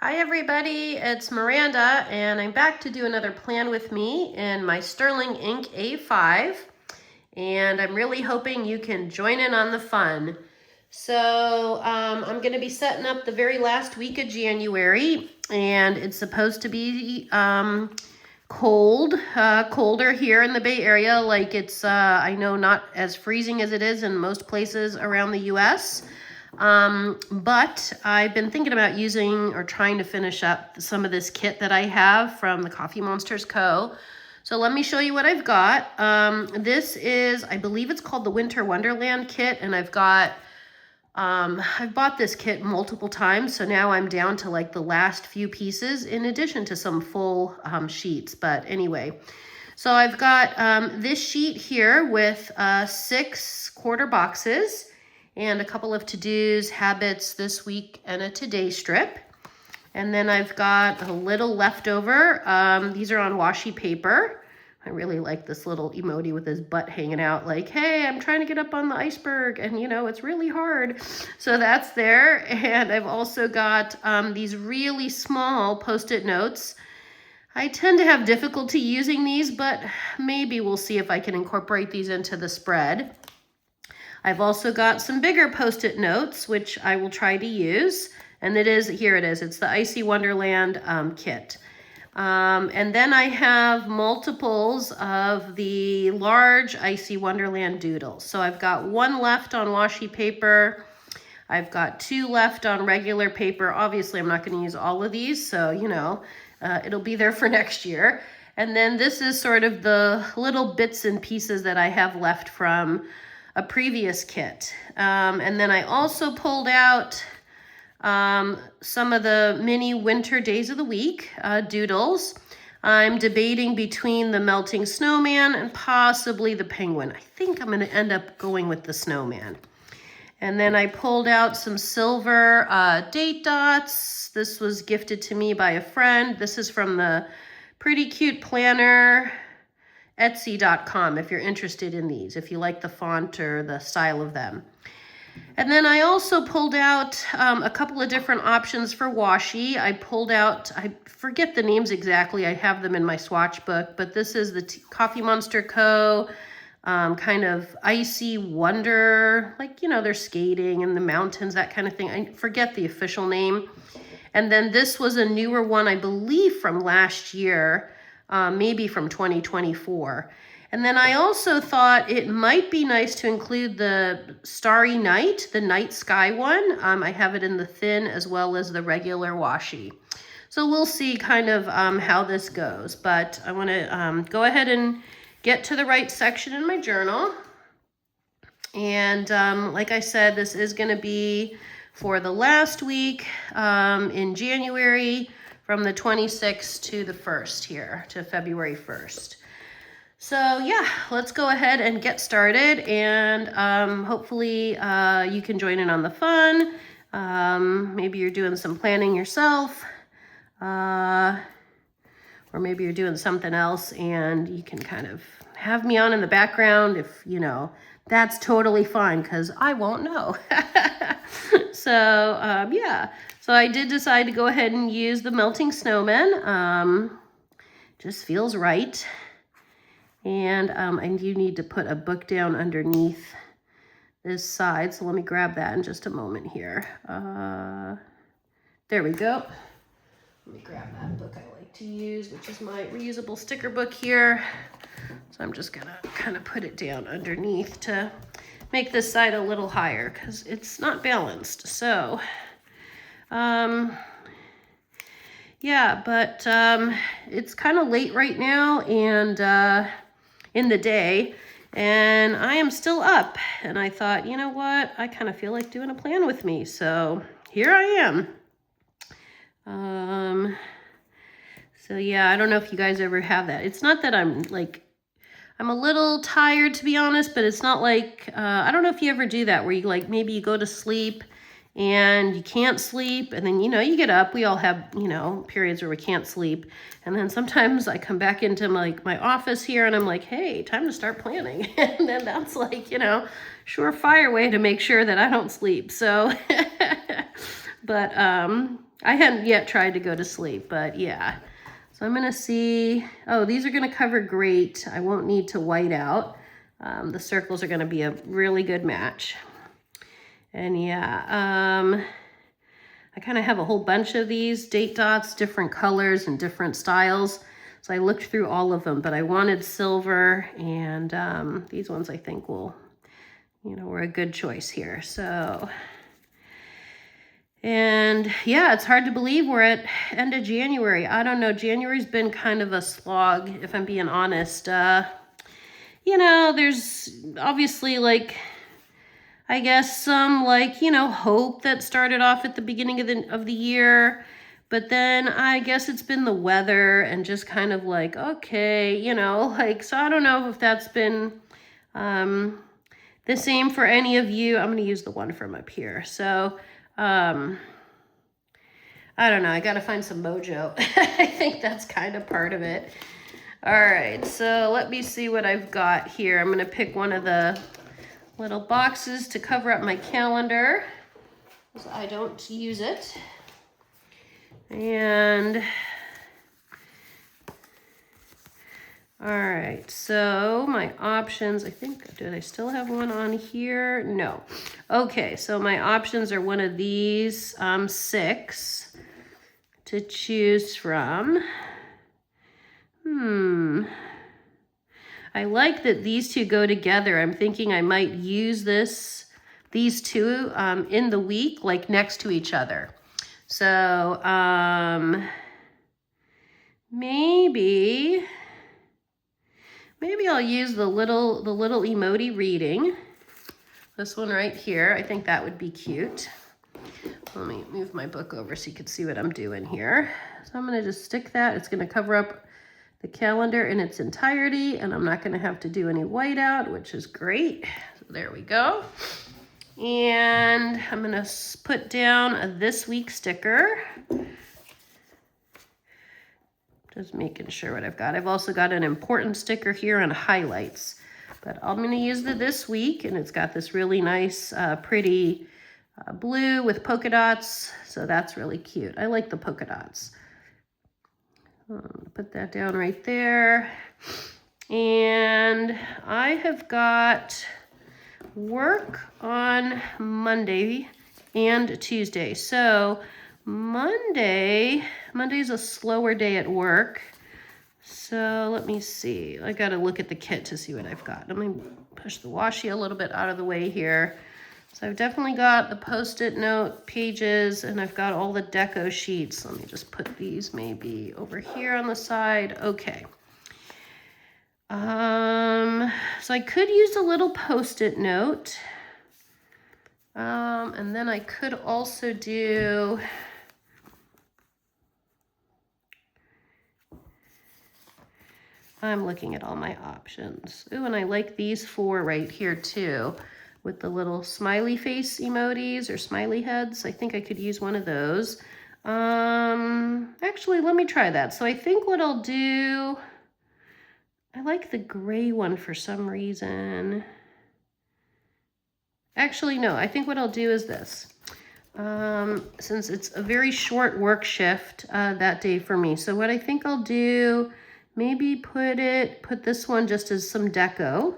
Hi everybody, it's Miranda and I'm back to do another plan with me in my Sterling Ink A5, and I'm really hoping you can join in on the fun. So I'm going to be setting up the very last week of January, and it's supposed to be colder here in the Bay Area. Like it's, I know, not as freezing as it is in most places around the US. But I've been thinking about using or trying to finish up some of this kit that I have from the Coffee Monsters Co. So let me show you what I've got. This is, I believe it's called the Winter Wonderland kit, and I've bought this kit multiple times, so now I'm down to like the last few pieces in addition to some full sheets. But anyway, so I've got this sheet here with 6 quarter boxes and a couple of to-dos, habits this week, and a today strip. And then I've got a little leftover. These are on washi paper. I really like this little emoji with his butt hanging out, like, hey, I'm trying to get up on the iceberg, and you know, it's really hard. So that's there. And I've also got these really small Post-it notes. I tend to have difficulty using these, but maybe we'll see if I can incorporate these into the spread. I've also got some bigger Post-it notes, which I will try to use. And here it is, it's the Icy Wonderland kit. And then I have multiples of the large Icy Wonderland doodles. So I've got 1 left on washi paper. I've got 2 left on regular paper. Obviously, I'm not going to use all of these, so, you know, it'll be there for next year. And then this is sort of the little bits and pieces that I have left from a previous kit. And then I also pulled out some of the mini winter days of the week doodles. I'm debating between the melting snowman and possibly the penguin. I think I'm going to end up going with the snowman. And then I pulled out some silver date dots. This was gifted to me by a friend. This is from the Pretty Cute Planner Etsy.com if you're interested in these, if you like the font or the style of them. And then I also pulled out a couple of different options for washi. I pulled out, I forget the names exactly, I have them in my swatch book, but this is the Coffee Monster Co. Kind of icy wonder, like, you know, they're skating in the mountains, that kind of thing. I forget the official name. And then this was a newer one, I believe from last year. Maybe from 2024. And then I also thought it might be nice to include the Starry Night, the night sky one. I have it in the thin as well as the regular washi. So we'll see kind of how this goes. But I want to go ahead and get to the right section in my journal. And like I said, this is going to be for the last week in January, from the 26th to the 1st here, to February 1st. So yeah, let's go ahead and get started, and hopefully you can join in on the fun. Maybe you're doing some planning yourself, or maybe you're doing something else and you can kind of have me on in the background if, you know, that's totally fine because I won't know. So yeah, so I did decide to go ahead and use the melting snowman. Just feels right. And I do need to put a book down underneath this side, so let me grab that in just a moment here. There we go. Let me grab that book I like to use, which is my reusable sticker book here. So I'm just gonna kind of put it down underneath to make this side a little higher because it's not balanced. So yeah, but it's kind of late right now and in the day, and I am still up, and I thought, you know what, I kind of feel like doing a plan with me, so here I am. So yeah, I don't know if you guys ever have that. It's not that I'm a little tired, to be honest, but it's not like, I don't know if you ever do that, where you like, maybe you go to sleep and you can't sleep, and then, you know, you get up. We all have, you know, periods where we can't sleep. And then sometimes I come back into my office here and I'm like, hey, time to start planning. And then that's like, you know, surefire way to make sure that I don't sleep. So, but I hadn't yet tried to go to sleep, but yeah. So I'm gonna see, oh, these are gonna cover great. I won't need to white out. The circles are gonna be a really good match. And yeah, I kind of have a whole bunch of these date dots, different colors and different styles. So I looked through all of them, but I wanted silver, and these ones I think will, you know, were a good choice here. So, and yeah, it's hard to believe we're at end of January. I don't know, January's been kind of a slog, if I'm being honest. You know, there's obviously like, I guess some like, you know, hope that started off at the beginning of the year, but then I guess it's been the weather and just kind of like, okay, you know, like, so I don't know if that's been the same for any of you. I'm going to use the one from up here. So, I don't know. I got to find some mojo. I think that's kind of part of it. All right. So let me see what I've got here. I'm going to pick one of the little boxes to cover up my calendar because I don't use it. And all right, so my options, I think, do I still have one on here? No. Okay, so my options are one of these 6 to choose from. I like that these two go together. I'm thinking I might use these two in the week, like next to each other. So maybe I'll use the little emoji reading. This one right here. I think that would be cute. Let me move my book over so you can see what I'm doing here. So I'm going to just stick that. It's going to cover up the calendar in its entirety, and I'm not going to have to do any whiteout, which is great. So there we go. And I'm going to put down a this week sticker. Just making sure what I've got. I've also got an important sticker here on highlights, but I'm going to use the this week, and it's got this really nice, pretty blue with polka dots. So that's really cute. I like the polka dots. Put that down right there. And I have got work on Monday and Tuesday. So Monday's a slower day at work. So let me see. I got to look at the kit to see what I've got. Let me push the washi a little bit out of the way here. So I've definitely got the Post-it note pages, and I've got all the deco sheets. Let me just put these maybe over here on the side. Okay. So I could use a little Post-it note. And then I could also do, I'm looking at all my options. Ooh, and I like these 4 right here too, with the little smiley face emojis or smiley heads. I think I could use one of those. Actually, let me try that. So I think what I'll do, I like the gray one for some reason. Actually, no, I think what I'll do is this. Since it's a very short work shift that day for me. So what I think I'll do, maybe put this one just as some deco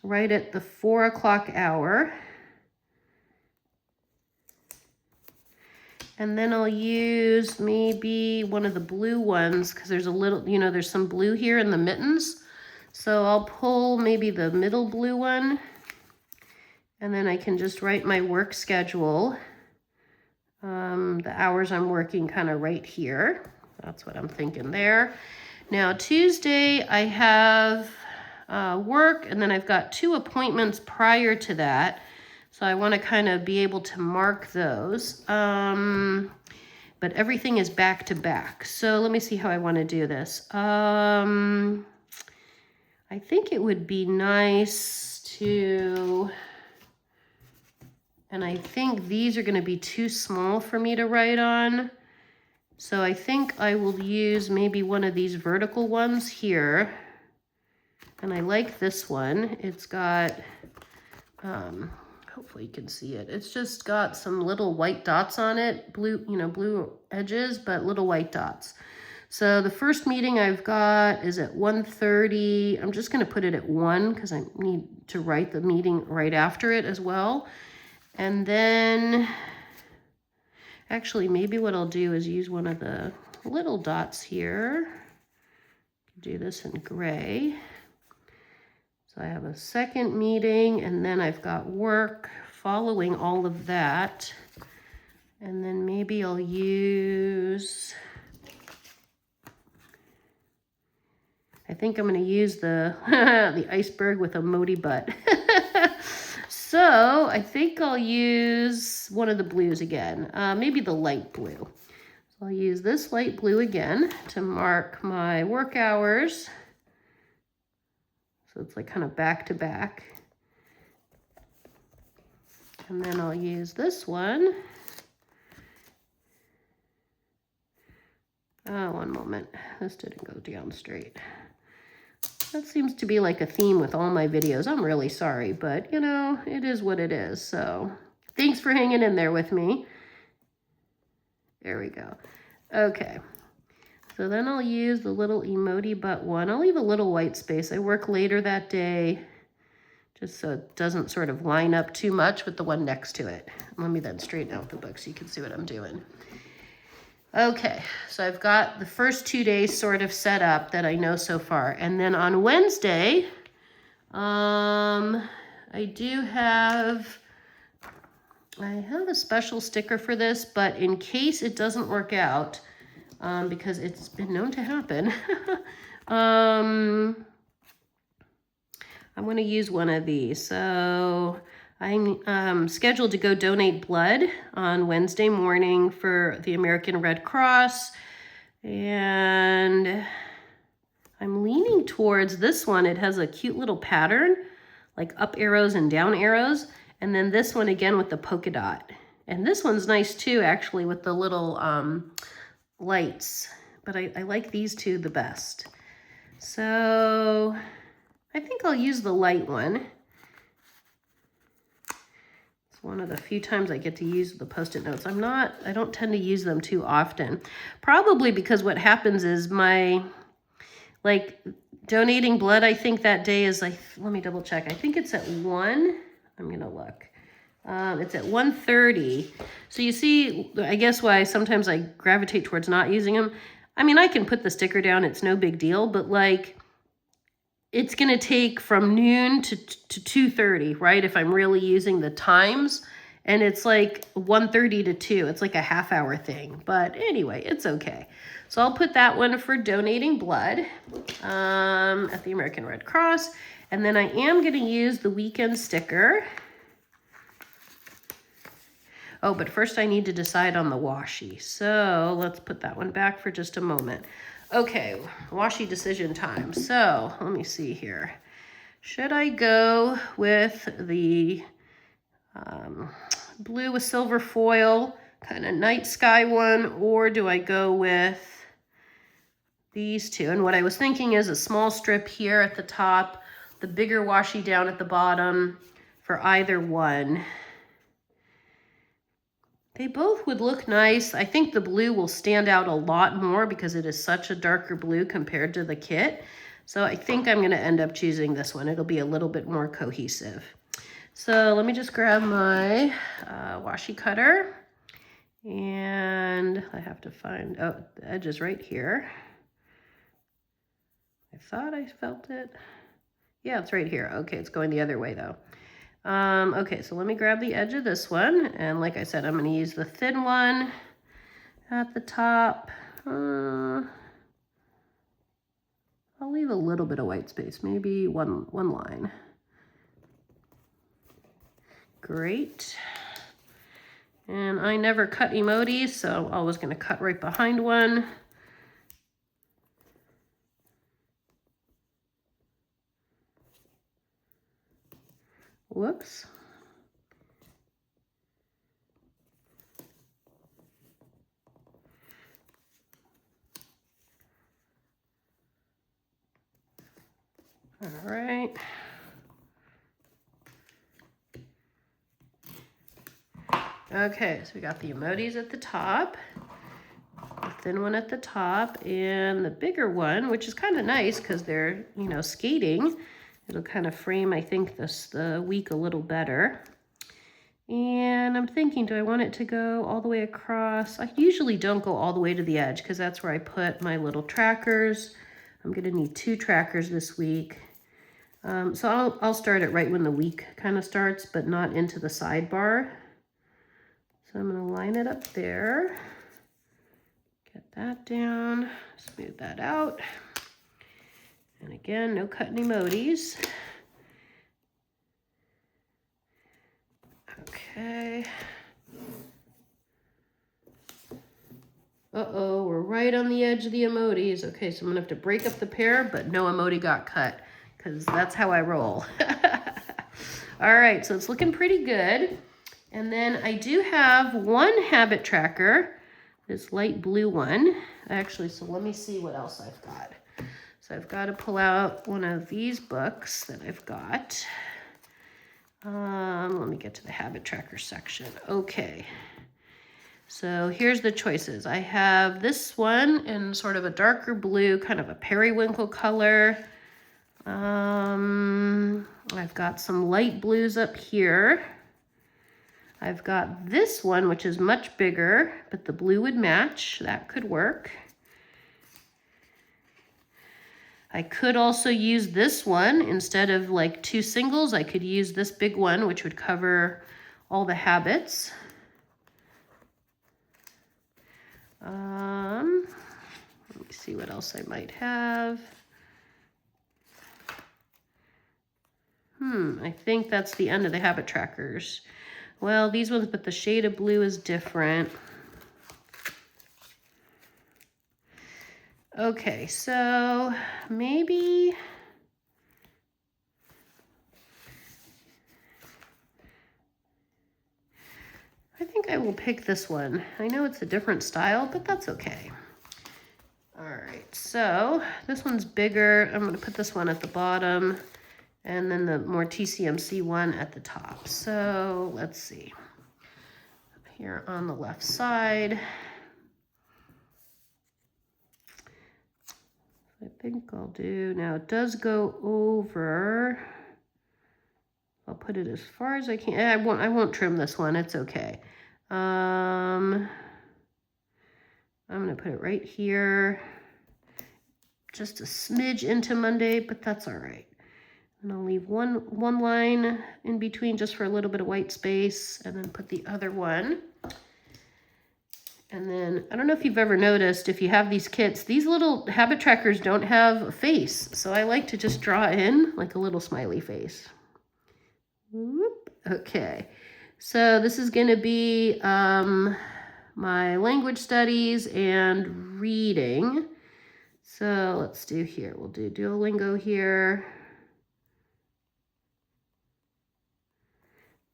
right at the 4 o'clock hour. And then I'll use maybe one of the blue ones because there's a little, you know, there's some blue here in the mittens. So I'll pull maybe the middle blue one, and then I can just write my work schedule. The hours I'm working kind of right here. That's what I'm thinking there. Now Tuesday I have work, and then I've got 2 appointments prior to that. So I want to kind of be able to mark those. But everything is back to back. So let me see how I want to do this. I think it would be nice to, and I think these are going to be too small for me to write on. So I think I will use maybe one of these vertical ones here. And I like this one. It's got, hopefully you can see it. It's just got some little white dots on it, blue, blue edges, but little white dots. So the first meeting I've got is at 1:30. I'm just going to put it at 1 because I need to write the meeting right after it as well. And then, actually, maybe what I'll do is use one of the little dots here. Do this in gray. So I have a second meeting, and then I've got work following all of that. And then maybe I'll use... I think I'm going to use the the iceberg with a Modi butt. So I think I'll use one of the blues again, maybe the light blue. So I'll use this light blue again to mark my work hours. So it's like kind of back to back. And then I'll use this one. Oh, one moment. This didn't go down straight. That seems to be like a theme with all my videos. I'm really sorry, but it is what it is. So thanks for hanging in there with me. There we go. Okay. So then I'll use the little emoji butt one. I'll leave a little white space. I work later that day, just so it doesn't sort of line up too much with the one next to it. Let me then straighten out the book so you can see what I'm doing. Okay, so I've got the first 2 days sort of set up that I know so far. And then on Wednesday, I have a special sticker for this, but in case it doesn't work out, because it's been known to happen, I'm going to use one of these. So I'm scheduled to go donate blood on Wednesday morning for the American Red Cross. And I'm leaning towards this one. It has a cute little pattern, like up arrows and down arrows. And then this one again with the polka dot. And this one's nice too, actually, with the little lights. But I like these two the best. So I think I'll use the light one. It's one of the few times I get to use the Post-it notes. I don't tend to use them too often. Probably because what happens is donating blood, I think that day is let me double check. I think it's at 1. I'm going to look. It's at 1:30. So you see, I guess why sometimes I gravitate towards not using them. I mean, I can put the sticker down. It's no big deal. But it's going to take from noon to 2:30, right? If I'm really using the times. And it's 1:30 to 2. It's like a half-hour thing. But anyway, it's okay. So I'll put that one for donating blood at the American Red Cross. And then I am going to use the weekend sticker. Oh, but first I need to decide on the washi. So let's put that one back for just a moment. Okay, washi decision time. So let me see here. Should I go with the blue with silver foil, kind of night sky one, or do I go with these two? And what I was thinking is a small strip here at the top, the bigger washi down at the bottom for either one. They both would look nice. I think the blue will stand out a lot more because it is such a darker blue compared to the kit. So I think I'm going to end up choosing this one. It'll be a little bit more cohesive. So let me just grab my washi cutter. And I have to find, the edge is right here. I thought I felt it. Yeah, it's right here. Okay, it's going the other way though. Okay, so let me grab the edge of this one. And like I said, I'm going to use the thin one at the top. I'll leave a little bit of white space, maybe one line. Great. And I never cut emojis, so I was going to cut right behind one. Whoops. All right. Okay, so we got the emojis at the top, the thin one at the top, and the bigger one, which is kind of nice because they're, you know, skating. It'll kind of frame, I think, the week a little better. And I'm thinking, do I want it to go all the way across? I usually don't go all the way to the edge because that's where I put my little trackers. I'm gonna need 2 trackers this week. So I'll start it right when the week kind of starts, but not into the sidebar. So I'm gonna line it up there. Get that down, smooth that out. And again, no cutting emojis. Okay. Uh-oh, we're right on the edge of the emojis. Okay, so I'm gonna have to break up the pair, but no emoji got cut, because that's how I roll. All right, so it's looking pretty good. And then I do have one habit tracker, this light blue one. Actually, so let me see what else I've got. So I've got to pull out one of these books that I've got. Let me get to the habit tracker section. Okay. So here's the choices. I have this one in sort of a darker blue, kind of a periwinkle color. I've got some light blues up here. I've got this one, which is much bigger, but the blue would match. That could work. I could also use this one. Instead of like 2 singles, I could use this big one, which would cover all the habits. Let me see what else I might have. I think that's the end of the habit trackers. Well, these ones, but the shade of blue is different. Okay, so maybe I think I will pick this one. I know it's a different style, but that's okay. All right, so this one's bigger. I'm gonna put this one at the bottom and then the more TCMC one at the top. So let's see. Here on the left side, I think I'll do, now it does go over. I'll put it as far as I can. I won't trim this one, it's okay. I'm gonna put it right here. Just a smidge into Monday, but that's all right. And I'll leave one line in between just for a little bit of white space, and then put the other one. And then, I don't know if you've ever noticed, if you have these kits, these little habit trackers don't have a face. So I like to just draw in like a little smiley face. Whoop. Okay, so this is gonna be my language studies and reading. So let's do here, we'll do Duolingo here.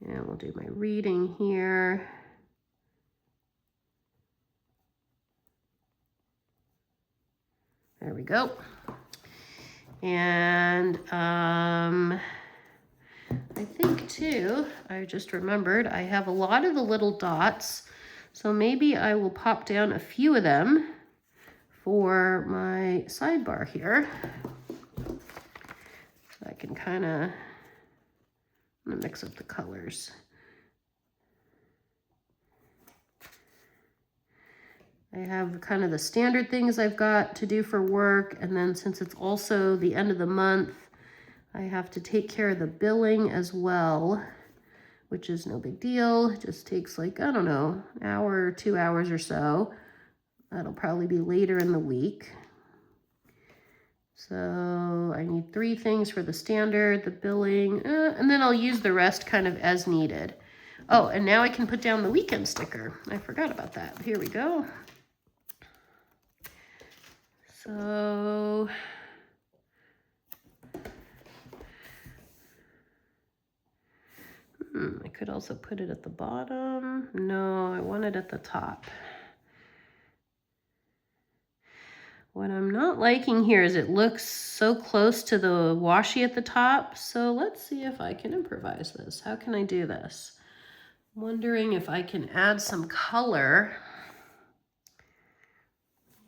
And we'll do my reading here. There we go. And I think too, I just remembered, I have a lot of the little dots. So maybe I will pop down a few of them for my sidebar here. So I can kind of, I'm gonna mix up the colors. I have kind of the standard things I've got to do for work, and then since it's also the end of the month, I have to take care of the billing as well, which is no big deal. It just takes like, I don't know, an hour or 2 hours or so. That'll probably be later in the week. So I need 3 things for the standard, the billing, and then I'll use the rest kind of as needed. Oh, and now I can put down the weekend sticker. I forgot about that. Here we go. So I could also put it at the bottom. No, I want it at the top. What I'm not liking here is it looks so close to the washi at the top. So let's see if I can improvise this. How can I do this? Wondering if I can add some color.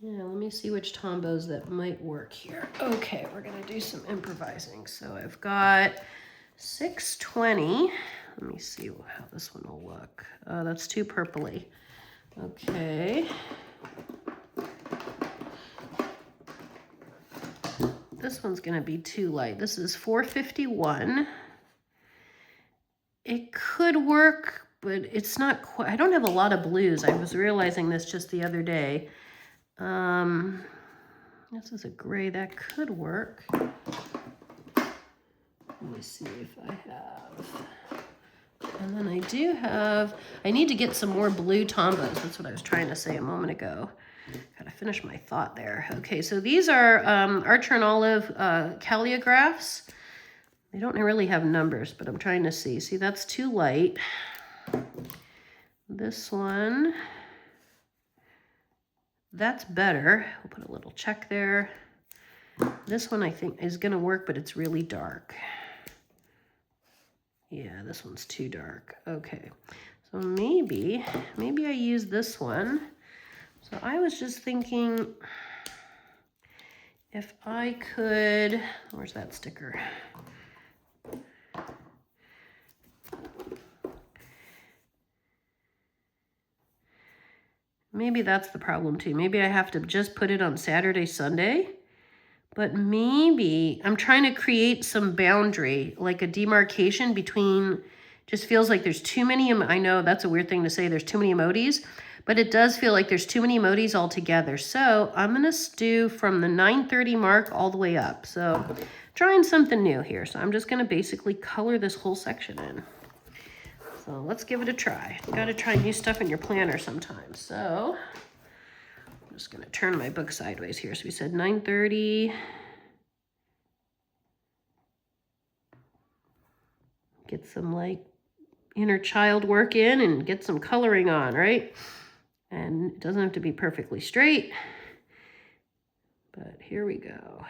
Yeah, let me see which Tombos that might work here. Okay, we're gonna do some improvising. So I've got 620. Let me see how this one will look. Oh, that's too purpley. Okay. This one's gonna be too light. This is 451. It could work, but it's not quite, I don't have a lot of blues. I was realizing this just the other day. This is a gray, that could work. Let me see if I have. And then I do have, I need to get some more blue Tombos. That's what I was trying to say a moment ago. Gotta finish my thought there. Okay, so these are Archer and Olive calligraphs. They don't really have numbers, but I'm trying to see. See, that's too light. This one, that's better. We'll put a little check there. This one I think is gonna work, but it's really dark. Yeah, this one's too dark. Okay, so maybe I use this one. So I was just thinking if I could, where's that sticker? Maybe that's the problem too. Maybe I have to just put it on Saturday, Sunday. But maybe I'm trying to create some boundary, like a demarcation between, just feels like there's too many, I know that's a weird thing to say, there's too many emojis, but it does feel like there's too many emojis all together. So I'm gonna do from the 9:30 mark all the way up. So trying something new here. So I'm just gonna basically color this whole section in. So let's give it a try. You gotta try new stuff in your planner sometimes. So I'm just gonna turn my book sideways here. So we said 9:30. Get some like inner child work in and get some coloring on, right? And it doesn't have to be perfectly straight, but here we go.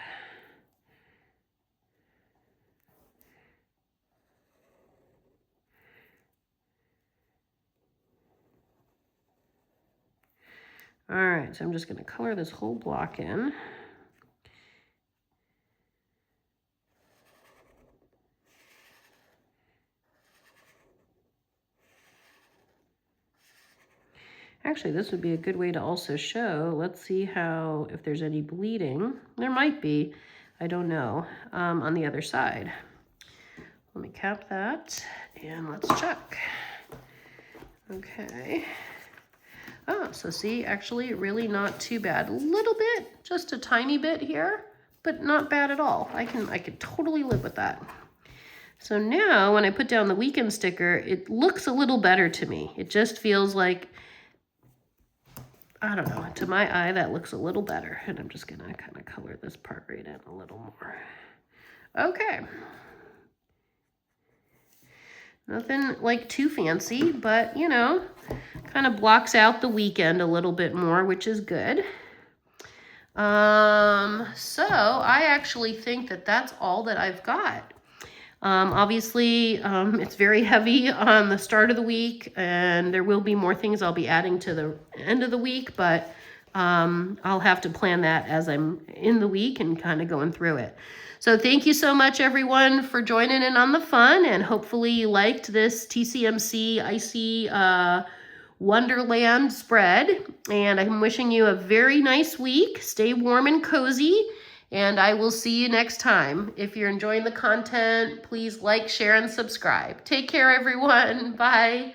All right, so I'm just gonna color this whole block in. Actually, this would be a good way to also show, let's see how, if there's any bleeding. There might be, I don't know, on the other side. Let me cap that and let's check. Okay. Oh, so see, actually really not too bad. A little bit, just a tiny bit here, but not bad at all. I could totally live with that. So now when I put down the weekend sticker, it looks a little better to me. It just feels like, I don't know, to my eye, that looks a little better. And I'm just gonna kind of color this part right in a little more. Okay. Nothing like too fancy, but you know, kind of blocks out the weekend a little bit more, which is good. So I actually think that that's all that I've got. Obviously, it's very heavy on the start of the week, and there will be more things I'll be adding to the end of the week, but I'll have to plan that as I'm in the week and kind of going through it. So thank you so much, everyone, for joining in on the fun, and hopefully you liked this TCMC Icy Wonderland spread, and I'm wishing you a very nice week. Stay warm and cozy. And I will see you next time. If you're enjoying the content, please like, share, and subscribe. Take care, everyone. Bye.